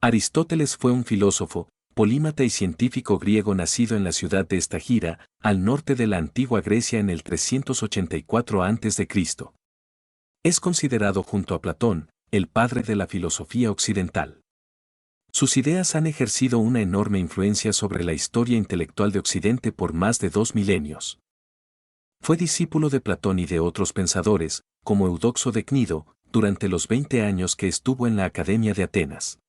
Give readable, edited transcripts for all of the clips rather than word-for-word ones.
Aristóteles fue un filósofo, polímata y científico griego nacido en la ciudad de Estagira, al norte de la antigua Grecia en el 384 a.C. Es considerado junto a Platón, el padre de la filosofía occidental. Sus ideas han ejercido una enorme influencia sobre la historia intelectual de Occidente por más de 2 milenios. Fue discípulo de Platón y de otros pensadores, como Eudoxo de Cnido, durante los 20 años que estuvo en la Academia de Atenas.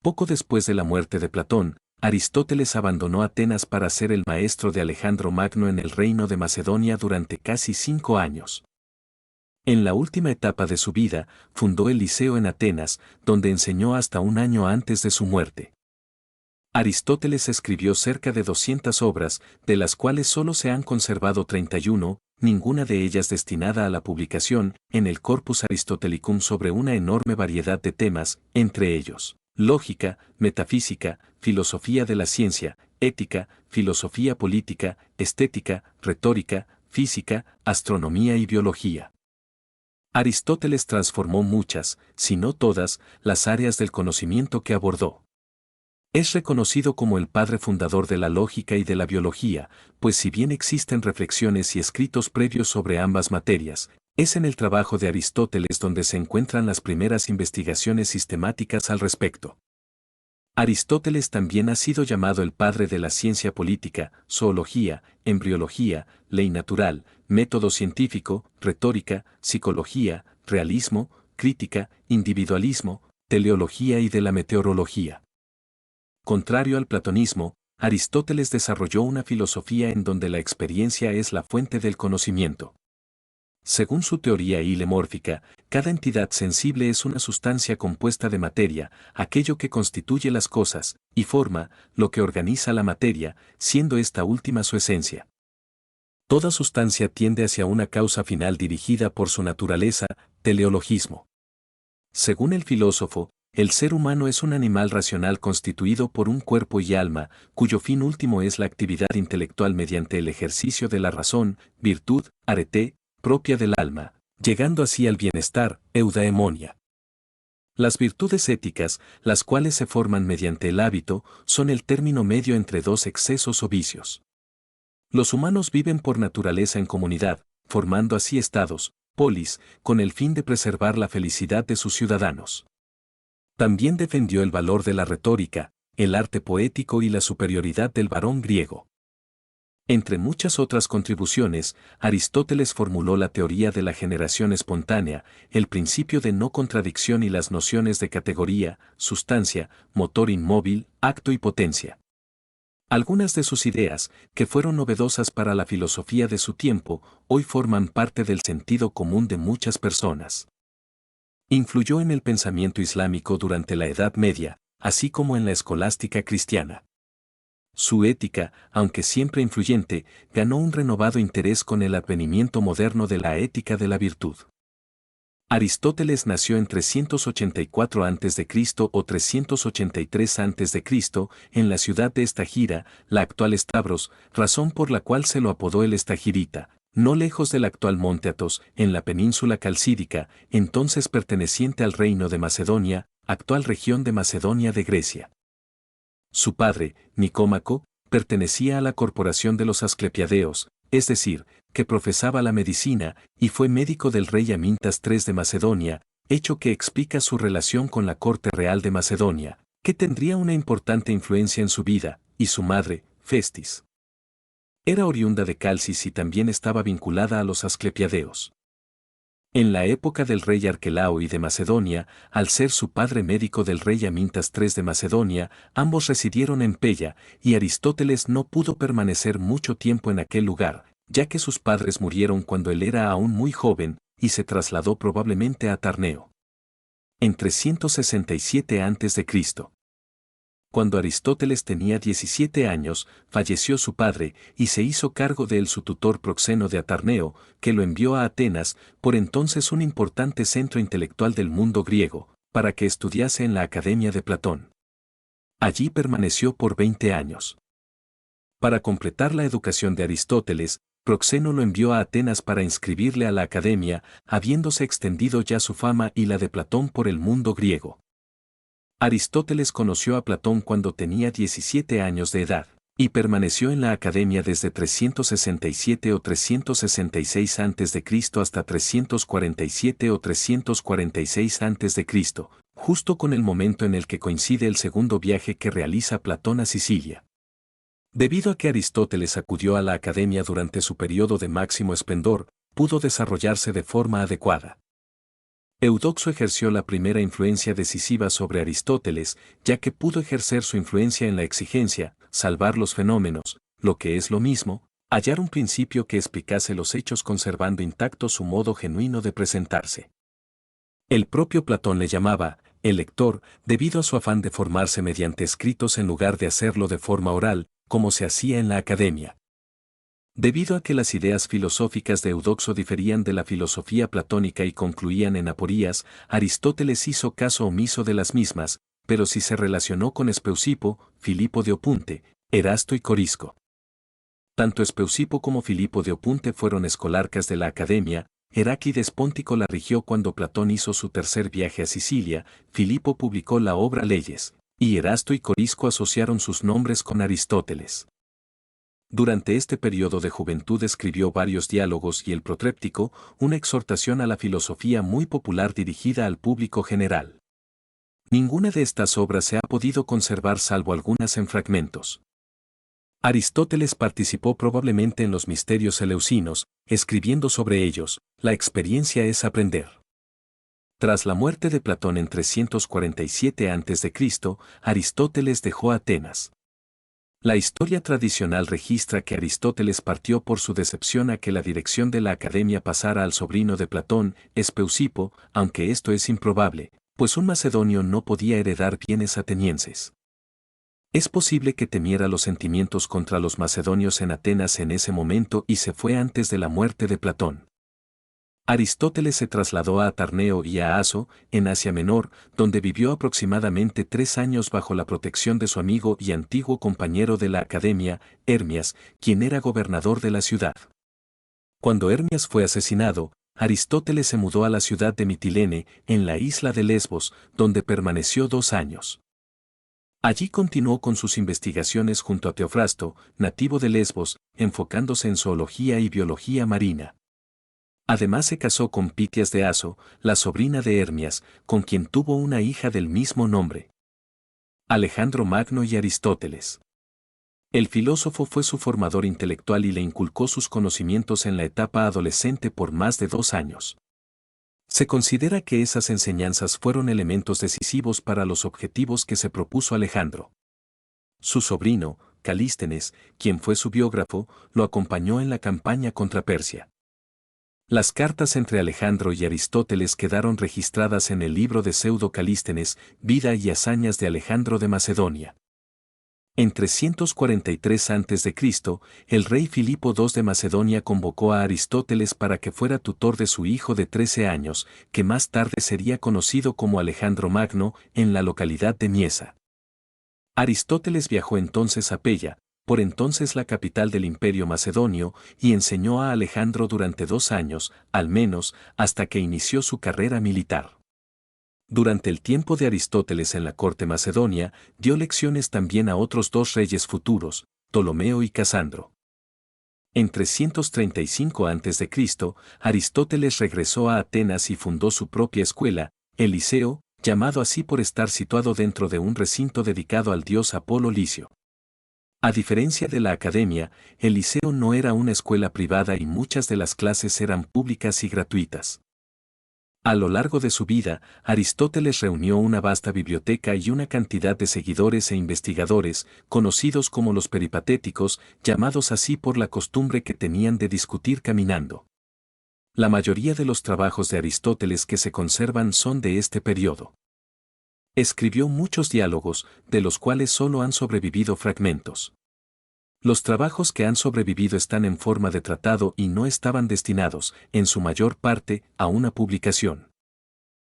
Poco después de la muerte de Platón, Aristóteles abandonó Atenas para ser el maestro de Alejandro Magno en el reino de Macedonia durante casi 5 años. En la última etapa de su vida, fundó el Liceo en Atenas, donde enseñó hasta un año antes de su muerte. Aristóteles escribió cerca de 200 obras, de las cuales solo se han conservado 31, ninguna de ellas destinada a la publicación, en el Corpus Aristotelicum sobre una enorme variedad de temas, entre ellos lógica, metafísica, filosofía de la ciencia, ética, filosofía política, estética, retórica, física, astronomía y biología. Aristóteles transformó muchas, si no todas, las áreas del conocimiento que abordó. Es reconocido como el padre fundador de la lógica y de la biología, pues si bien existen reflexiones y escritos previos sobre ambas materias, es en el trabajo de Aristóteles donde se encuentran las primeras investigaciones sistemáticas al respecto. Aristóteles también ha sido llamado el padre de la ciencia política, zoología, embriología, ley natural, método científico, retórica, psicología, realismo, crítica, individualismo, teleología y de la meteorología. Contrario al platonismo, Aristóteles desarrolló una filosofía en donde la experiencia es la fuente del conocimiento. Según su teoría hilemórfica, cada entidad sensible es una sustancia compuesta de materia, aquello que constituye las cosas, y forma, lo que organiza la materia, siendo esta última su esencia. Toda sustancia tiende hacia una causa final dirigida por su naturaleza, teleologismo. Según el filósofo, el ser humano es un animal racional constituido por un cuerpo y alma, cuyo fin último es la actividad intelectual mediante el ejercicio de la razón, virtud, arete, propia del alma, llegando así al bienestar, eudaimonia. Las virtudes éticas, las cuales se forman mediante el hábito, son el término medio entre dos excesos o vicios. Los humanos viven por naturaleza en comunidad, formando así estados, polis, con el fin de preservar la felicidad de sus ciudadanos. También defendió el valor de la retórica, el arte poético y la superioridad del varón griego. Entre muchas otras contribuciones, Aristóteles formuló la teoría de la generación espontánea, el principio de no contradicción y las nociones de categoría, sustancia, motor inmóvil, acto y potencia. Algunas de sus ideas, que fueron novedosas para la filosofía de su tiempo, hoy forman parte del sentido común de muchas personas. Influyó en el pensamiento islámico durante la Edad Media, así como en la escolástica cristiana. Su ética, aunque siempre influyente, ganó un renovado interés con el advenimiento moderno de la ética de la virtud. Aristóteles nació en 384 a.C. o 383 a.C. en la ciudad de Estagira, la actual Stavros, razón por la cual se lo apodó el Estagirita, no lejos del actual Monte Athos, en la península calcídica, entonces perteneciente al reino de Macedonia, actual región de Macedonia de Grecia. Su padre, Nicómaco, pertenecía a la corporación de los Asclepiadeos, es decir, que profesaba la medicina, y fue médico del rey Amintas III de Macedonia, hecho que explica su relación con la corte real de Macedonia, que tendría una importante influencia en su vida, y su madre, Festis. Era oriunda de Calcis y también estaba vinculada a los Asclepiadeos. En la época del rey Arquelao y de Macedonia, al ser su padre médico del rey Amintas III de Macedonia, ambos residieron en Pella, y Aristóteles no pudo permanecer mucho tiempo en aquel lugar, ya que sus padres murieron cuando él era aún muy joven, y se trasladó probablemente a Tarneo. En 367 a.C. Cuando Aristóteles tenía 17 años, falleció su padre, y se hizo cargo de él su tutor Proxeno de Atarneo, que lo envió a Atenas, por entonces un importante centro intelectual del mundo griego, para que estudiase en la Academia de Platón. Allí permaneció por 20 años. Para completar la educación de Aristóteles, Proxeno lo envió a Atenas para inscribirle a la Academia, habiéndose extendido ya su fama y la de Platón por el mundo griego. Aristóteles conoció a Platón cuando tenía 17 años de edad, y permaneció en la academia desde 367 o 366 a.C. hasta 347 o 346 a.C., justo con el momento en el que coincide el segundo viaje que realiza Platón a Sicilia. Debido a que Aristóteles acudió a la academia durante su periodo de máximo esplendor, pudo desarrollarse de forma adecuada. Eudoxo ejerció la primera influencia decisiva sobre Aristóteles, ya que pudo ejercer su influencia en la exigencia, salvar los fenómenos, lo que es lo mismo, hallar un principio que explicase los hechos conservando intacto su modo genuino de presentarse. El propio Platón le llamaba el lector, debido a su afán de formarse mediante escritos en lugar de hacerlo de forma oral, como se hacía en la academia. Debido a que las ideas filosóficas de Eudoxo diferían de la filosofía platónica y concluían en aporías, Aristóteles hizo caso omiso de las mismas, pero sí se relacionó con Espeusipo, Filipo de Opunte, Erasto y Corisco. Tanto Espeusipo como Filipo de Opunte fueron escolarcas de la academia. Heráclides Póntico la rigió cuando Platón hizo su tercer viaje a Sicilia, Filipo publicó la obra Leyes, y Erasto y Corisco asociaron sus nombres con Aristóteles. Durante este periodo de juventud escribió varios diálogos y el Protréptico, una exhortación a la filosofía muy popular dirigida al público general. Ninguna de estas obras se ha podido conservar salvo algunas en fragmentos. Aristóteles participó probablemente en los misterios eleusinos, escribiendo sobre ellos, la experiencia es aprender. Tras la muerte de Platón en 347 a.C., Aristóteles dejó Atenas. La historia tradicional registra que Aristóteles partió por su decepción a que la dirección de la academia pasara al sobrino de Platón, Espeusipo, aunque esto es improbable, pues un macedonio no podía heredar bienes atenienses. Es posible que temiera los sentimientos contra los macedonios en Atenas en ese momento y se fue antes de la muerte de Platón. Aristóteles se trasladó a Atarneo y a Aso, en Asia Menor, donde vivió aproximadamente 3 años bajo la protección de su amigo y antiguo compañero de la academia, Hermias, quien era gobernador de la ciudad. Cuando Hermias fue asesinado, Aristóteles se mudó a la ciudad de Mitilene, en la isla de Lesbos, donde permaneció 2 años. Allí continuó con sus investigaciones junto a Teofrasto, nativo de Lesbos, enfocándose en zoología y biología marina. Además se casó con Pitias de Aso, la sobrina de Hermias, con quien tuvo una hija del mismo nombre. Alejandro Magno y Aristóteles. El filósofo fue su formador intelectual y le inculcó sus conocimientos en la etapa adolescente por más de 2 años. Se considera que esas enseñanzas fueron elementos decisivos para los objetivos que se propuso Alejandro. Su sobrino, Calístenes, quien fue su biógrafo, lo acompañó en la campaña contra Persia. Las cartas entre Alejandro y Aristóteles quedaron registradas en el libro de Pseudo Calístenes, Vida y hazañas de Alejandro de Macedonia. En 343 a.C., el rey Filipo II de Macedonia convocó a Aristóteles para que fuera tutor de su hijo de 13 años, que más tarde sería conocido como Alejandro Magno, en la localidad de Miesa. Aristóteles viajó entonces a Pella, por entonces la capital del Imperio Macedonio, y enseñó a Alejandro durante 2 años, al menos, hasta que inició su carrera militar. Durante el tiempo de Aristóteles en la corte macedonia, dio lecciones también a otros 2 reyes futuros, Ptolomeo y Casandro. En 335 a.C., Aristóteles regresó a Atenas y fundó su propia escuela, el Liceo, llamado así por estar situado dentro de un recinto dedicado al dios Apolo Licio. A diferencia de la academia, el Liceo no era una escuela privada y muchas de las clases eran públicas y gratuitas. A lo largo de su vida, Aristóteles reunió una vasta biblioteca y una cantidad de seguidores e investigadores, conocidos como los peripatéticos, llamados así por la costumbre que tenían de discutir caminando. La mayoría de los trabajos de Aristóteles que se conservan son de este periodo. Escribió muchos diálogos, de los cuales solo han sobrevivido fragmentos. Los trabajos que han sobrevivido están en forma de tratado y no estaban destinados, en su mayor parte, a una publicación.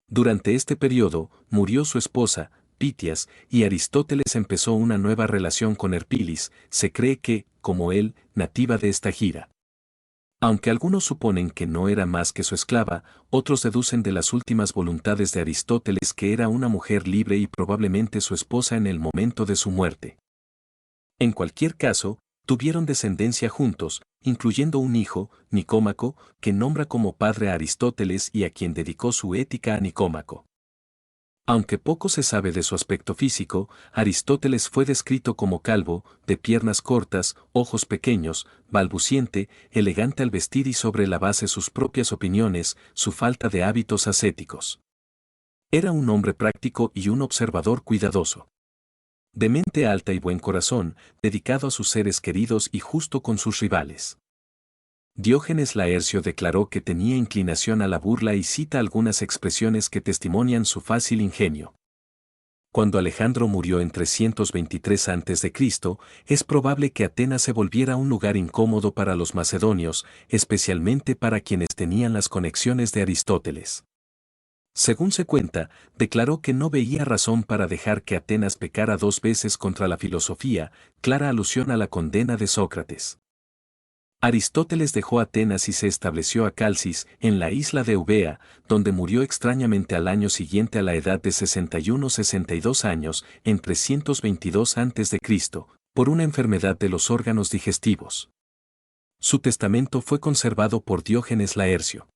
Durante este periodo, murió su esposa, Pitias, y Aristóteles empezó una nueva relación con Herpilis, se cree que, como él, nativa de Estagira. Aunque algunos suponen que no era más que su esclava, otros deducen de las últimas voluntades de Aristóteles que era una mujer libre y probablemente su esposa en el momento de su muerte. En cualquier caso, tuvieron descendencia juntos, incluyendo un hijo, Nicómaco, que nombra como padre a Aristóteles y a quien dedicó su Ética a Nicómaco. Aunque poco se sabe de su aspecto físico, Aristóteles fue descrito como calvo, de piernas cortas, ojos pequeños, balbuciente, elegante al vestir y sobre la base sus propias opiniones, su falta de hábitos ascéticos. Era un hombre práctico y un observador cuidadoso. De mente alta y buen corazón, dedicado a sus seres queridos y justo con sus rivales. Diógenes Laercio declaró que tenía inclinación a la burla y cita algunas expresiones que testimonian su fácil ingenio. Cuando Alejandro murió en 323 a.C., es probable que Atenas se volviera un lugar incómodo para los macedonios, especialmente para quienes tenían las conexiones de Aristóteles. Según se cuenta, declaró que no veía razón para dejar que Atenas pecara 2 veces contra la filosofía, clara alusión a la condena de Sócrates. Aristóteles dejó Atenas y se estableció a Calcis, en la isla de Eubea, donde murió extrañamente al año siguiente a la edad de 61-62 años, en 322 a.C., por una enfermedad de los órganos digestivos. Su testamento fue conservado por Diógenes Laercio.